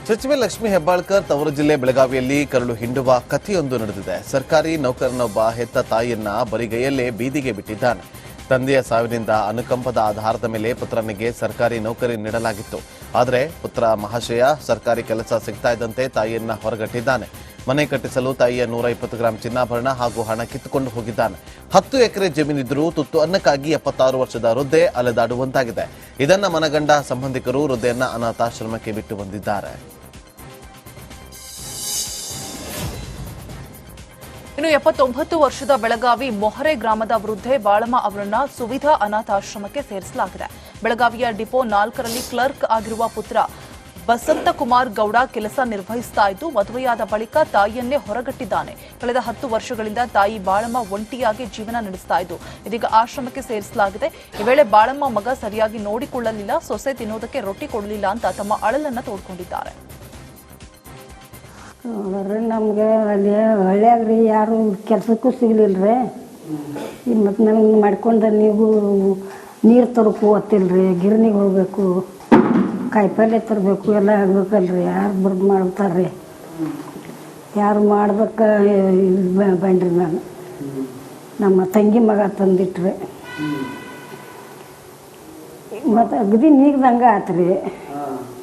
ಸಚಿವೆ ಲಕ್ಷ್ಮಿ ಹೆಬ್ಬಾಳ್ಕರ್ ತವರು ಜಿಲ್ಲೆ ಬೆಳಗಾವಿಯಲ್ಲಿ ಕರಳು ಹಿಂಡುವ ಕಥೆಯೊಂದು ನಡೆದಿದೆ. ಸರ್ಕಾರಿ ನೌಕರನೊಬ್ಬ ಹೆತ್ತ ತಾಯಿಯನ್ನ ಬರಿಗೈಯಲ್ಲೇ ಬೀದಿಗೆ ಬಿಟ್ಟಿದ್ದಾನೆ. ತಂದೆಯ ಸಾವಿನಿಂದ ಅನುಕಂಪದ ಆಧಾರದ ಮೇಲೆ ಪುತ್ರನಿಗೆ ಸರ್ಕಾರಿ ನೌಕರಿ ನೀಡಲಾಗಿತ್ತು. ಆದರೆ ಪುತ್ರ ಮಹಾಶಯ ಸರ್ಕಾರಿ ಕೆಲಸ ಸಿಗ್ತಾ ಇದ್ದಂತೆ ತಾಯಿಯನ್ನ ಹೊರಗಟ್ಟಿದ್ದಾನೆ. ಮನೆ ಕಟ್ಟಿಸಲು ತಾಯಿಯ 120 ಗ್ರಾಂ ಚಿನ್ನಾಭರಣ ಹಾಗೂ ಹಣ ಕಿತ್ತುಕೊಂಡು ಹೋಗಿದ್ದಾನೆ. 10 ಎಕರೆ ಜಮೀನಿದ್ರೂ ತುತ್ತು ಅನ್ನಕ್ಕಾಗಿ 76 ವರ್ಷದ ವೃದ್ಧೆ ಅಲೆದಾಡುವಂತಾಗಿದೆ. ಇದನ್ನ ಮನಗಂಡ ಸಂಬಂಧಿಕರು ವೃದ್ಧೆಯನ್ನ ಅನಾಥಾಶ್ರಮಕ್ಕೆ ಬಿಟ್ಟು ಬಂದಿದ್ದಾರೆ. ಇನ್ನು 79 ವರ್ಷದ ಬೆಳಗಾವಿ ಮೊಹರೆ ಗ್ರಾಮದ ವೃದ್ಧೆ ಬಾಳಮ್ಮ ಅವರನ್ನ ಸುವಿಧಾ ಅನಾಥಾಶ್ರಮಕ್ಕೆ ಸೇರಿಸಲಾಗಿದೆ. ಬೆಳಗಾವಿಯ ಡಿಪೋ 4ರಲ್ಲಿ ಕ್ಲರ್ಕ್ ಆಗಿರುವ ಪುತ್ರ ಬಸಂತಕುಮಾರ್ ಗೌಡ ಕೆಲಸ ನಿರ್ವಹಿಸ್ತಾ ಇದ್ದು ಮದುವೆಯಾದ ಬಳಿಕ ತಾಯಿಯನ್ನೇ ಹೊರಗಟ್ಟಿದ್ದಾನೆ. ಕಳೆದ 10 ವರ್ಷಗಳಿಂದ ತಾಯಿ ಬಾಳಮ್ಮ ಒಂಟಿಯಾಗಿ ಜೀವನ ನಡೆಸ್ತಾ ಇದ್ದು ಇದೀಗ ಆಶ್ರಮಕ್ಕೆ ಸೇರಿಸಲಾಗಿದೆ. ಈ ವೇಳೆ ಬಾಳಮ್ಮ ಮಗ ಸರಿಯಾಗಿ ನೋಡಿಕೊಳ್ಳಲಿಲ್ಲ, ಸೊಸೆ ತಿನ್ನೋದಕ್ಕೆ ರೊಟ್ಟಿ ಕೊಡಲಿಲ್ಲ ಅಂತ ತಮ್ಮ ಅಳಲನ್ನ ತೋಡ್ಕೊಂಡಿದ್ದಾರೆ. ನಮ್ಗೆ ಅಲ್ಲಿ ಹಳ್ಳಿಯಾಗ್ರಿ ಯಾರು ಕೆಲಸಕ್ಕೂ ಸಿಗ್ಲಿಲ್ರಿ. ಮತ್ತು ನಮಗೆ ಮಾಡ್ಕೊಂಡು ನೀವು ನೀರು ತರಕು ಓದ್ತಿಲ್ರಿ, ಗಿರಣಿಗೆ ಹೋಗ್ಬೇಕು, ಕಾಯಿಪಲ್ಲೆ ತರಬೇಕು, ಎಲ್ಲ ಆಗ್ಬೇಕಲ್ರಿ. ಯಾರು ಬರ್ದು ಮಾಡ್ತಾರ್ರಿ, ಯಾರು ಮಾಡ್ಬೇಕ ಬಂದ್ರಿ. ನಾನು ನಮ್ಮ ತಂಗಿ ಮಗ ತಂದಿಟ್ರಿ, ಮತ್ತು ಅಗದಿ ನೀಗ್ದಂಗೆ ಆತ್ರಿ.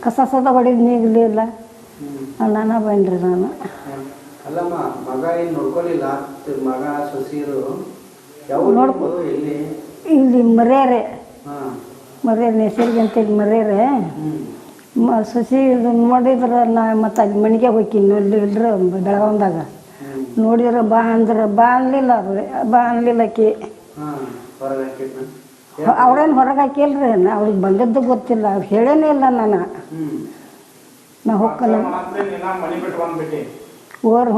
ಕಸ ಸದ ಹೊಡಿದ್ ನೀಗ್ಲಿಲ್ಲ, ಅಣ್ಣನ ಬಂದ್ರಿ. ನಾನು ಅಲ್ಲಮ್ಮ ಮಗ ಏನು ನೋಡ್ಕೊಳ್ಳಿಲ್ಲ, ಮಗ ಸೊಸೀರು ಇಲ್ಲಿ ಮರ್ಯಾರೆ ನೆಸರಿಗೆ ಅಂತೇಳಿ ಮರ್ಯಾರೆ ಸೊಸಿ ನೋಡಿದ್ರೆ ನಾ ಮತ್ತು ಅಲ್ಲಿ ಮನೆಗೆ ಹೋಗ್ತೀನಿ ಇಲ್ರಿ ಬೆಳಗಾವ್ದಾಗ ನೋಡಿದ್ರೆ ಬಾ ಅಂದ್ರೆ ಬಾ ಅನ್ಲಿಲ್ಲ ಅವ್ರಿ, ಬಾ ಅನ್ಲಿಲ್ಲಕ್ಕಿ. ಅವ್ರೇನು ಹೊರಗೆ ಹಾಕಿಲ್ರಿ, ಅವ್ರಿಗೆ ಬಂದದ್ದು ಗೊತ್ತಿಲ್ಲ, ಅವ್ರು ಹೇಳೇನೇ ಇಲ್ಲ. ನಾ ಹೋಗ್ಕಲ್ಲ ಓರ್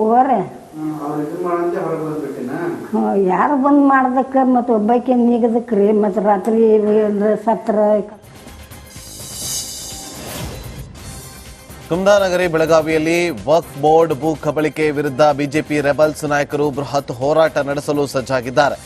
ಓರೆ ಯಾರು ಬಂದು ಮಾಡ್ದಕ್ಕೆ ಮತ್ತು ಒಬ್ಬಾಕಿ ನೀಗದಕ್ಕೆ ರೀ, ಮತ್ತು ರಾತ್ರಿ ಸತ್ರ. ಕುಂದಾನಗರಿ ಬೆಳಗಾವಿಯಲ್ಲಿ ವಕ್ಫ್ ಬೋರ್ಡ್ ಭೂ ಕಬಳಿಕೆ ವಿರುದ್ಧ ಬಿಜೆಪಿ ರೆಬಲ್ಸ್ ನಾಯಕರು ಬೃಹತ್ ಹೋರಾಟ ನಡೆಸಲು ಸಜ್ಜಾಗಿದ್ದಾರೆ.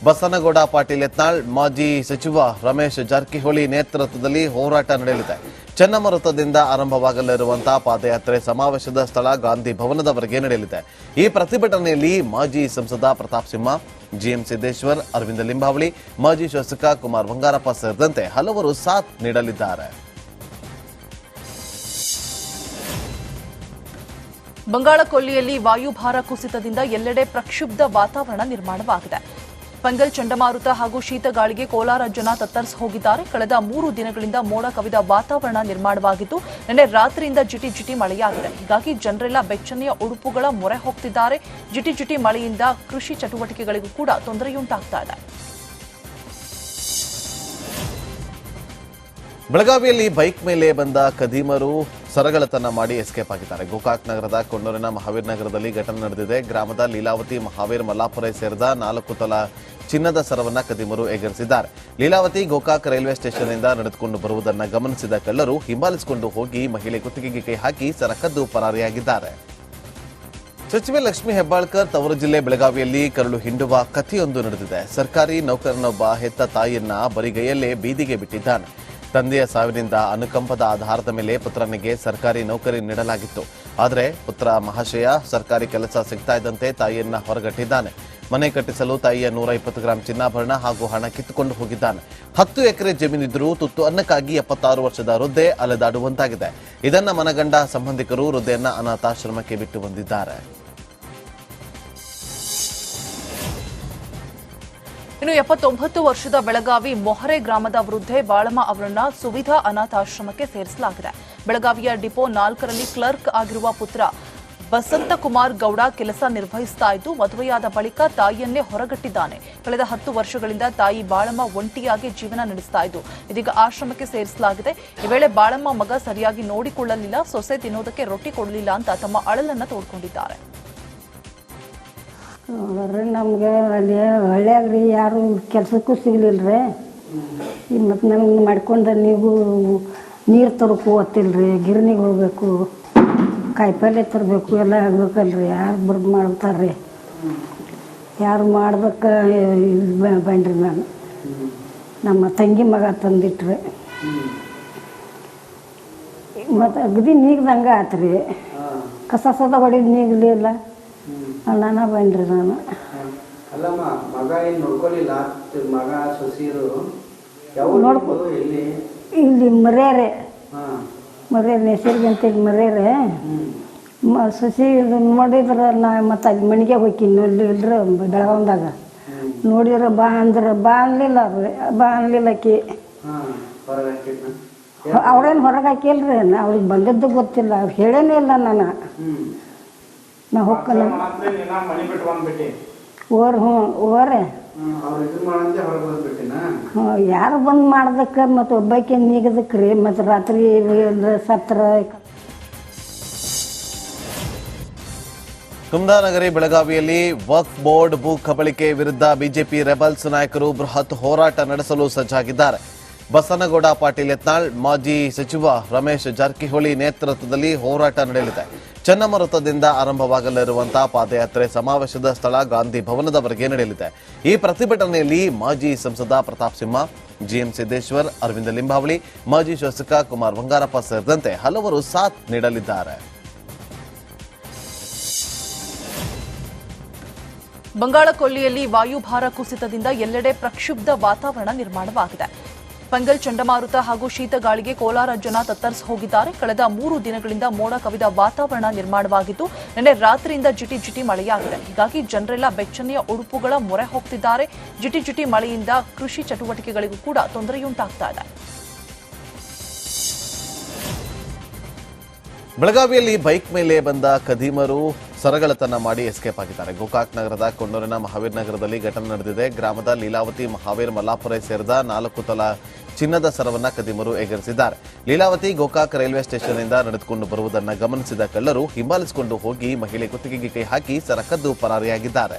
ಬಸನಗೌಡ ಪಾಟೀಲ್ ಯತ್ನಾಳ್, ಮಾಜಿ ಸಚಿವ ರಮೇಶ್ ಜಾರಕಿಹೊಳಿ ನೇತೃತ್ವದಲ್ಲಿ ಹೋರಾಟ ನಡೆಯಲಿದೆ. ಚೆನ್ನಮ್ಮ ವೃತ್ತದಿಂದ ಆರಂಭವಾಗಲಿರುವಂತಹ ಪಾದಯಾತ್ರೆ ಸಮಾವೇಶದ ಸ್ಥಳ ಗಾಂಧಿ ಭವನದವರೆಗೆ ನಡೆಯಲಿದೆ. ಈ ಪ್ರತಿಭಟನೆಯಲ್ಲಿ ಮಾಜಿ ಸಂಸದ ಪ್ರತಾಪ್ ಸಿಂಹ, ಜಿಎಂ ಸಿದ್ದೇಶ್ವರ್, ಅರವಿಂದ ಲಿಂಬಾವಳಿ, ಮಾಜಿ ಶಾಸಕ ಕುಮಾರ್ ಬಂಗಾರಪ್ಪ ಸೇರಿದಂತೆ ಹಲವರು ಸಾಥ್ ನೀಡಲಿದ್ದಾರೆ. ಬಂಗಾಳ ಕೊಲ್ಲಿಯಲ್ಲಿ ವಾಯುಭಾರ ಕುಸಿತದಿಂದ ಎಲ್ಲೆಡೆ ಪ್ರಕ್ಷುಬ್ಧ ವಾತಾವರಣ ನಿರ್ಮಾಣವಾಗಿದೆ. ಪೆಂಗಲ್ ಚಂಡಮಾರುತ ಹಾಗೂ ಶೀತಗಾಳಿಗೆ ಕೋಲಾರ ಜನ ತತ್ತರಿಸಿ ಹೋಗಿದ್ದಾರೆ. ಕಳೆದ 3 ದಿನಗಳಿಂದ ಮೋಡ ಕವಿದ ವಾತಾವರಣ ನಿರ್ಮಾಣವಾಗಿದ್ದು ನಿನ್ನೆ ರಾತ್ರಿಯಿಂದ ಜಿಟಿ ಮಳೆಯಾಗಿದೆ. ಹೀಗಾಗಿ ಜನರೆಲ್ಲ ಬೆಚ್ಚನೆಯ ಉಡುಪುಗಳ ಮೊರೆ ಹೋಗ್ತಿದ್ದಾರೆ. ಜಿಟಿ ಮಳೆಯಿಂದ ಕೃಷಿ ಚಟುವಟಿಕೆಗಳಿಗೂ ಕೂಡ ತೊಂದರೆಯುಂಟಾಗ್ತಾ ಇದೆ. ಬೆಳಗಾವಿಯಲ್ಲಿ ಬೈಕ್ ಮೇಲೆ ಬಂದ ಖದೀಮರು ಸರಗಳತನ ಮಾಡಿ ಎಸ್ಕೇಪ್ ಆಗಿದ್ದಾರೆ. ಗೋಕಾಕ್ ನಗರದ ಕೊಣ್ಣೂರಿನ ಮಹಾವೀರ್ ನಗರದಲ್ಲಿ ಘಟನೆ ನಡೆದಿದೆ. ಗ್ರಾಮದ ಲೀಲಾವತಿ, ಮಹಾವೀರ್, ಮಲ್ಲಾಪುರ ಸೇರಿದ 4 ತೊಲ ಚಿನ್ನದ ಸರವನ್ನ ಖದೀಮರು ಎಗರಿಸಿದ್ದಾರೆ. ಲೀಲಾವತಿ ಗೋಕಾಕ್ ರೈಲ್ವೆ ಸ್ಟೇಷನ್ನಿಂದ ನಡೆದುಕೊಂಡು ಬರುವುದನ್ನು ಗಮನಿಸಿದ ಕಳ್ಳರು ಹಿಂಬಾಲಿಸಿಕೊಂಡು ಹೋಗಿ ಮಹಿಳೆ ಕುತ್ತಿಗೆಗೆ ಕೈ ಹಾಕಿ ಸರ ಕದ್ದು ಪರಾರಿಯಾಗಿದ್ದಾರೆ. ಸಚಿವೆ ಲಕ್ಷ್ಮಿ ಹೆಬ್ಬಾಳ್ಕರ್ ತವರು ಜಿಲ್ಲೆ ಬೆಳಗಾವಿಯಲ್ಲಿ ಕರಳು ಹಿಂಡುವ ಕಥೆಯೊಂದು ನಡೆದಿದೆ. ಸರ್ಕಾರಿ ನೌಕರನೊಬ್ಬ ಹೆತ್ತ ತಾಯಿಯನ್ನ ಬರಿಗೈಯಲ್ಲೇ ಬೀದಿಗೆ ಬಿಟ್ಟಿದ್ದಾನೆ. ತಂದೆಯ ಸಾವಿನಿಂದ ಅನುಕಂಪದ ಆಧಾರದ ಮೇಲೆ ಪುತ್ರನಿಗೆ ಸರ್ಕಾರಿ ನೌಕರಿ ನೀಡಲಾಗಿತ್ತು. ಆದರೆ ಪುತ್ರ ಮಹಾಶಯ ಸರ್ಕಾರಿ ಕೆಲಸ ಸಿಗ್ತಾ ಇದ್ದಂತೆ ತಾಯಿಯನ್ನ ಹೊರಗಟ್ಟಿದ್ದಾನೆ. ಮನೆ ಕಟ್ಟಿಸಲು ತಾಯಿಯ 120 ಗ್ರಾಂ ಚಿನ್ನಾಭರಣ ಹಾಗೂ ಹಣ ಕಿತ್ತುಕೊಂಡು ಹೋಗಿದ್ದಾನೆ. 10 ಎಕರೆ ಜಮೀನಿದ್ರೂ ತುತ್ತು ಅನ್ನಕ್ಕಾಗಿ 76 ವರ್ಷದ ವೃದ್ಧೆ ಅಲೆದಾಡುವಂತಾಗಿದೆ. ಇದನ್ನ ಮನಗಂಡ ಸಂಬಂಧಿಕರು ವೃದ್ಧೆಯನ್ನ ಅನಾಥಾಶ್ರಮಕ್ಕೆ ಬಿಟ್ಟು ಬಂದಿದ್ದಾರೆ. ಇನ್ನು 79 ವರ್ಷದ ಬೆಳಗಾವಿ ಮೊಹರೆ ಗ್ರಾಮದ ವೃದ್ಧೆ ಬಾಳಮ್ಮ ಅವರನ್ನ ಸುವಿಧಾ ಅನಾಥಾಶ್ರಮಕ್ಕೆ ಸೇರಿಸಲಾಗಿದೆ. ಬೆಳಗಾವಿಯ ಡಿಪೋ 4ರಲ್ಲಿ ಕ್ಲರ್ಕ್ ಆಗಿರುವ ಪುತ್ರ ಬಸಂತಕುಮಾರ್ ಗೌಡ ಕೆಲಸ ನಿರ್ವಹಿಸ್ತಾ ಇದ್ದು ಮದುವೆಯಾದ ಬಳಿಕ ತಾಯಿಯನ್ನೇ ಹೊರಗಟ್ಟಿದ್ದಾನೆ. ಕಳೆದ 10 ವರ್ಷಗಳಿಂದ ತಾಯಿ ಬಾಳಮ್ಮ ಒಂಟಿಯಾಗಿ ಜೀವನ ನಡೆಸ್ತಾ ಇದ್ದು ಇದೀಗ ಆಶ್ರಮಕ್ಕೆ ಸೇರಿಸಲಾಗಿದೆ. ಈ ವೇಳೆ ಬಾಳಮ್ಮ ಮಗ ಸರಿಯಾಗಿ ನೋಡಿಕೊಳ್ಳಲಿಲ್ಲ, ಸೊಸೆ ತಿನ್ನೋದಕ್ಕೆ ರೊಟ್ಟಿ ಕೊಡಲಿಲ್ಲ ಅಂತ ತಮ್ಮ ಅಳಲನ್ನ ತೋಡ್ಕೊಂಡಿದ್ದಾರೆ. ನಮ್ಗೆ ಅಲ್ಲಿ ಹಳ್ಳಿಯಾಗ್ರಿ ಯಾರು ಕೆಲಸಕ್ಕೂ ಸಿಗ್ಲಿಲ್ರಿ. ಮತ್ತು ನಮಗೆ ಮಾಡ್ಕೊಂಡು ನೀವು ನೀರು ತರಕು ಓದ್ತಿಲ್ರಿ, ಗಿರಣಿಗೆ ಹೋಗ್ಬೇಕು, ಕಾಯಿಪಲ್ಲೆ ತರಬೇಕು, ಎಲ್ಲ ಆಗ್ಬೇಕಲ್ರಿ. ಯಾರು ಬರ್ದು ಮಾಡ್ತಾರ್ರಿ, ಯಾರು ಮಾಡ್ಬೇಕ ಬಂದ್ರಿ. ನಾನು ನಮ್ಮ ತಂಗಿ ಮಗ ತಂದಿಟ್ರಿ, ಮತ್ತು ಅಗದಿ ನೀಗ್ದಂಗೆ ಆತ್ರಿ. ಕಸ ಹೊಡಿದ್ ನೀಗ್ಲಿಲ್ಲ. ಅಣ್ಣನ ಬನ್ರಿ ನಾನು. ಅಲ್ಲಮ್ಮ, ಮಗ ಏನು ನೋಡ್ಕೊಲಿಲ್ಲ? ಮಗ ಸೊಸೀರು ಯಾವ ಎಲ್ಲಿ? ಇಲ್ಲಿ ಮರ್ಯಾರೆ ನೆಸರಿಗೆ ಅಂತೇಳಿ ಮರ್ಯಾರೆ. ಸೊಸಿ ನೋಡಿದ್ರೆ ನಾ ಮತ್ತು ಅಲ್ಲಿ ಮನೆಗೆ ಹೋಗ್ತೀನಿ. ಇಲ್ರಿ ಬೆಳಗಾವ್ದಾಗ ನೋಡಿದ್ರೆ ಬಾ ಅಂದ್ರೆ ಬಾ ಅನ್ಲಿಲ್ಲ. ಬಾ ಅನ್ಲಿಲ್ಲಕ್ಕಿ. ಅವ್ರೇನು ಹೊರಗೆ ಹಾಕಿಲ್ರಿ. ಅವ್ರಿಗೆ ಬಂದದ್ದು ಗೊತ್ತಿಲ್ಲ. ಅವ್ರು ಹೇಳೇನೇ ಇಲ್ಲ ನಾನು. ನಾ ಹೋಗ್ಕಲ್ಲ ಓರ್. ಓರೆ ಯಾರು ಬಂದು ಮಾಡ್ದಕ್ಕೆ ಮತ್ತು ಒಬ್ಬಾಕಿ ನೀಗದಕ್ಕೆ ರೀ. ಮತ್ತು ರಾತ್ರಿ ಸತ್ರ. ಕುಂದಾನಗರಿ ಬೆಳಗಾವಿಯಲ್ಲಿ ವಕ್ಫ್ ಬೋರ್ಡ್ ಭೂ ಕಬಳಿಕೆ ವಿರುದ್ಧ ಬಿಜೆಪಿ ರೆಬಲ್ಸ್ ನಾಯಕರು ಬೃಹತ್ ಹೋರಾಟ ನಡೆಸಲು ಸಜ್ಜಾಗಿದ್ದಾರೆ. ಬಸನಗೌಡ ಪಾಟೀಲ್ ಯತ್ನಾಳ್, ಮಾಜಿ ಸಚಿವ ರಮೇಶ್ ಜಾರಕಿಹೊಳಿ ನೇತೃತ್ವದಲ್ಲಿ ಹೋರಾಟ ನಡೆಯಲಿದೆ. ಚೆನ್ನಮ್ಮ ವೃತ್ತದಿಂದ ಆರಂಭವಾಗಲಿರುವಂತಹ ಪಾದಯಾತ್ರೆ ಸಮಾವೇಶದ ಸ್ಥಳ ಗಾಂಧಿ ಭವನದವರೆಗೆ ನಡೆಯಲಿದೆ. ಈ ಪ್ರತಿಭಟನೆಯಲ್ಲಿ ಮಾಜಿ ಸಂಸದ ಪ್ರತಾಪ್ ಸಿಂಹ, ಜಿಎಂ ಸಿದ್ದೇಶ್ವರ್, ಅರವಿಂದ ಲಿಂಬಾವಳಿ, ಮಾಜಿ ಶಾಸಕ ಕುಮಾರ್ ಬಂಗಾರಪ್ಪ ಸೇರಿದಂತೆ ಹಲವರು ಸಾಥ್ ನೀಡಲಿದ್ದಾರೆ. ಬಂಗಾಳ ಕೊಲ್ಲಿಯಲ್ಲಿ ವಾಯುಭಾರ ಕುಸಿತದಿಂದ ಎಲ್ಲೆಡೆ ಪ್ರಕ್ಷುಬ್ಧ ವಾತಾವರಣ ನಿರ್ಮಾಣವಾಗಿದೆ. ಫಂಗಲ್ ಚಂಡಮಾರುತ ಹಾಗೂ ಶೀತಗಾಳಿಗೆ ಕೋಲಾರ ಜನ ತತ್ತರಿಸಿ ಹೋಗಿದ್ದಾರೆ. ಕಳೆದ 3 ದಿನಗಳಿಂದ ಮೋಡ ಕವಿದ ವಾತಾವರಣ ನಿರ್ಮಾಣವಾಗಿದ್ದು ನಿನ್ನೆ ರಾತ್ರಿಯಿಂದ ಜಿಟಿ ಮಳೆಯಾಗಿದೆ. ಹೀಗಾಗಿ ಜನರೆಲ್ಲ ಬೆಚ್ಚನೆಯ ಉಡುಪುಗಳ ಮೊರೆ ಹೋಗ್ತಿದ್ದಾರೆ. ಜಿಟಿ ಮಳೆಯಿಂದ ಕೃಷಿ ಚಟುವಟಿಕೆಗಳಿಗೂ ಕೂಡ ತೊಂದರೆಯುಂಟಾಗ್ತಾ ಇದೆ. ಬೆಳಗಾವಿಯಲ್ಲಿ ಬೈಕ್ ಮೇಲೆ ಬಂದ ಖದೀಮರು ಸರಗಳತನ ಮಾಡಿ ಎಸ್ಕೇಪ್ ಆಗಿದ್ದಾರೆ. ಗೋಕಾಕ್ ನಗರದ ಕೊಣ್ಣೂರಿನ ಮಹಾವೀರ್ ನಗರದಲ್ಲಿ ಘಟನೆ ನಡೆದಿದೆ. ಗ್ರಾಮದ ಲೀಲಾವತಿ ಮಹಾವೀರ್ ಮಲ್ಲಾಪುರ ಸೇರಿದ 4 ತೊಲ ಚಿನ್ನದ ಸರವನ್ನ ಖದೀಮರು ಎಗರಿಸಿದ್ದಾರೆ. ಲೀಲಾವತಿ ಗೋಕಾಕ್ ರೈಲ್ವೆ ಸ್ಟೇಷನ್ನಿಂದ ನಡೆದುಕೊಂಡು ಬರುವುದನ್ನು ಗಮನಿಸಿದ ಕಳ್ಳರು ಹಿಂಬಾಲಿಸಿಕೊಂಡು ಹೋಗಿ ಮಹಿಳೆ ಕುತ್ತಿಗೆಗೆ ಕೈ ಹಾಕಿ ಸರ ಕದ್ದು ಪರಾರಿಯಾಗಿದ್ದಾರೆ.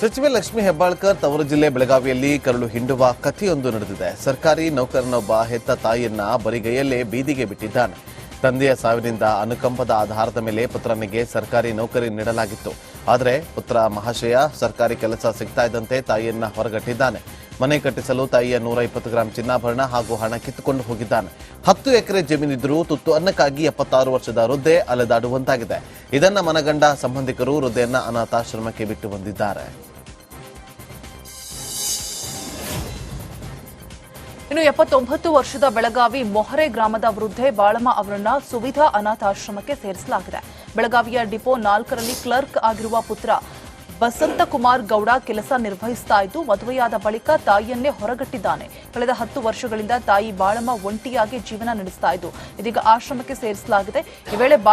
ಸಚಿವೆ ಲಕ್ಷ್ಮೀ ಹೆಬ್ಬಾಳ್ಕರ್ ತವರು ಜಿಲ್ಲೆ ಬೆಳಗಾವಿಯಲ್ಲಿ ಕರಳು ಹಿಂಡುವ ಕಥೆಯೊಂದು ನಡೆದಿದೆ. ಸರ್ಕಾರಿ ನೌಕರನೊಬ್ಬ ಹೆತ್ತ ತಾಯಿಯನ್ನ ಬರಿಗೈಯಲ್ಲೇ ಬೀದಿಗೆ ಬಿಟ್ಟಿದ್ದಾನೆ. ತಂದೆಯ ಸಾವಿನಿಂದ ಅನುಕಂಪದ ಆಧಾರದ ಮೇಲೆ ಪುತ್ರನಿಗೆ ಸರ್ಕಾರಿ ನೌಕರಿ ನೀಡಲಾಗಿತ್ತು. ಆದರೆ ಪುತ್ರ ಮಹಾಶಯ ಸರ್ಕಾರಿ ಕೆಲಸ ಸಿಗ್ತಾ ಇದ್ದಂತೆ ತಾಯಿಯನ್ನ ಹೊರಗಟ್ಟಿದ್ದಾನೆ. ಮನೆ ಕಟ್ಟಿಸಲು ತಾಯಿಯ 120 ಗ್ರಾಂ ಚಿನ್ನಾಭರಣ ಹಾಗೂ ಹಣ ಕಿತ್ತುಕೊಂಡು ಹೋಗಿದ್ದಾನೆ. 10 ಎಕರೆ ಜಮೀನಿದ್ರೂ ತುತ್ತು ಅನ್ನಕ್ಕಾಗಿ 76 ವರ್ಷದ ವೃದ್ಧೆ ಅಲೆದಾಡುವಂತಾಗಿದೆ. ಇದನ್ನ ಮನಗಂಡ ಸಂಬಂಧಿಕರು ವೃದ್ಧೆಯನ್ನ ಅನಾಥಾಶ್ರಮಕ್ಕೆ ಬಿಟ್ಟು ಬಂದಿದ್ದಾರೆ. ಇನ್ನು 79 ವರ್ಷದ ಬೆಳಗಾವಿ ಮೊಹರೆ ಗ್ರಾಮದ ವೃದ್ಧೆ ಬಾಳಮ್ಮ ಅವರನ್ನ ಸುವಿಧಾ ಅನಾಥಾಶ್ರಮಕ್ಕೆ ಸೇರಿಸಲಾಗಿದೆ. ಬೆಳಗಾವಿಯ ಡಿಪೋ 4ರಲ್ಲಿ ಕ್ಲರ್ಕ್ ಆಗಿರುವ ಪುತ್ರ ಬಸಂತಕುಮಾರ್ ಗೌಡ ಕೆಲಸ ನಿರ್ವಹಿಸ್ತಾ ಇದ್ದು ಮದುವೆಯಾದ ಬಳಿಕ ತಾಯಿಯನ್ನೇ ಹೊರಗಟ್ಟಿದ್ದಾನೆ. ಕಳೆದ 10 ವರ್ಷಗಳಿಂದ ತಾಯಿ ಬಾಳಮ್ಮ ಒಂಟಿಯಾಗಿ ಜೀವನ ನಡೆಸ್ತಾ ಇದ್ದು ಇದೀಗ ಆಶ್ರಮಕ್ಕೆ ಸೇರಿಸಲಾಗಿದೆ. ಈ ವೇಳೆ